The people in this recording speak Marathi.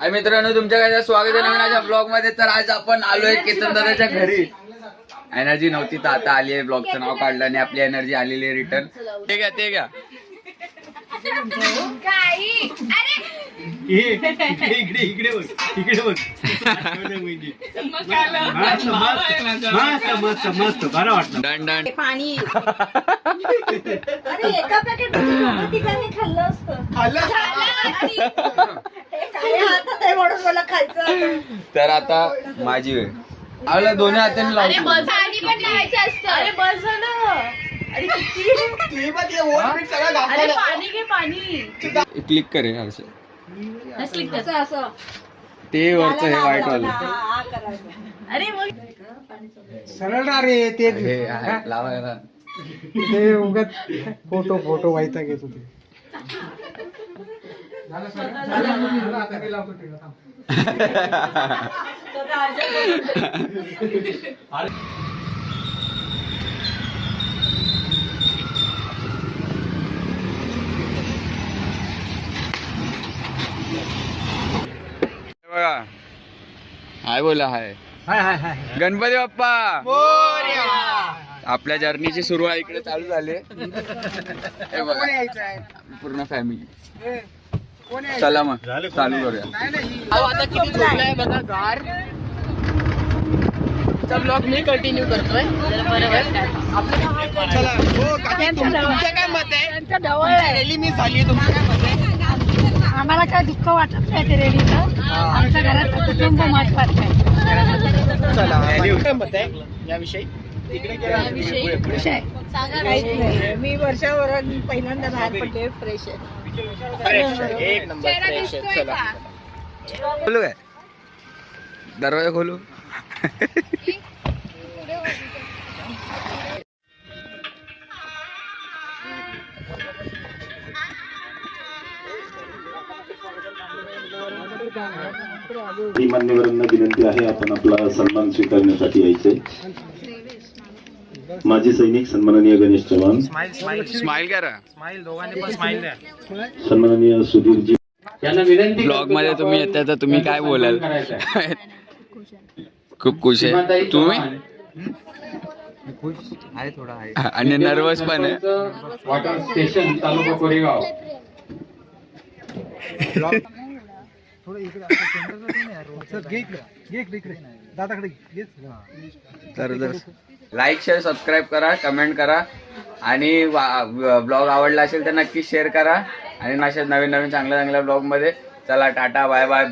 हाय मित्रांनो, तुमच्या काय स्वागत आहे नवीन अशा ब्लॉग मध्ये. तर आज आपण आलोय केतन दादाच्या घरी. एनर्जी नव्हती तर आता आली आहे, ब्लॉगचं नाव काढलं आणि आपली एनर्जी आलेली आहे रिटर्न. ते घ्या ते घ्या. इकडे बघ मस्त मस्त बरं वाटलं. Done done. पाणी अरे एका पॅकेट ठिकाणी खाल्लं असतं. मला खायचं. तर आता माझी वेळ. आवला दोन्ही हाताने लावतो. पाणी पण लावायचं असतं. अरे बस झालं. अरे पाणी घे पाणी. क्लिक करे असं असं ते वरचं हे व्हाईट वालं. अरे सरळ ना रे ते हे आहे, लावायला. ते उगाच फोटो व्हायचा घेत होते. बघा हाय बोला. हाय हाय हाय हाय गणपती बाप्पा. आपल्या जर्नीची सुरुवात इकडे चालू झाली. हे बघा पूर्ण फॅमिली. चला मग चालू करूया. आता किती झोपलाय बघा गार. चा ब्लॉग मी कंटिन्यू करतोय. काय मत आहे? त्यांच्या ढवळ रॅली मी झाली. तुमचं काय मत आहे? आम्हाला काय दुःख वाटत नाही ते रेलीचं. आमच्या घरात कुटुंब महत्वाचं आहे. चला काय मत आहे याविषयी? मी वर्षावर पहिल्यांदा बाहेर पडले. फ्रेश आहे. एक नंबर फ्रेश आहे. चला खोलू काय दरवाजा खोलू. मान्यवरांना विनंती आहे, आपण आपला सन्मान स्वीकारण्यासाठी यायचे. माजी सैनिक सन्माननीय गणेश चव्हाण, स्माइल करा. सन्माननीय सुधीरजी. ब्लॉग मध्ये तुम्ही येता तर तुम्ही काय बोलाल? खूप खुश आहे तुम्ही आणि नर्वस पण आहे. वॉटर स्टेशन तालुका कोरेगाव. तर लाईक शेअर सबस्क्राईब करा, कमेंट करा आणि ब्लॉग आवडला असेल तर नक्की शेअर करा. आणि अशा नवीन नवीन चांगल्या चांगल्या ब्लॉग मध्ये चला टाटा बाय बाय.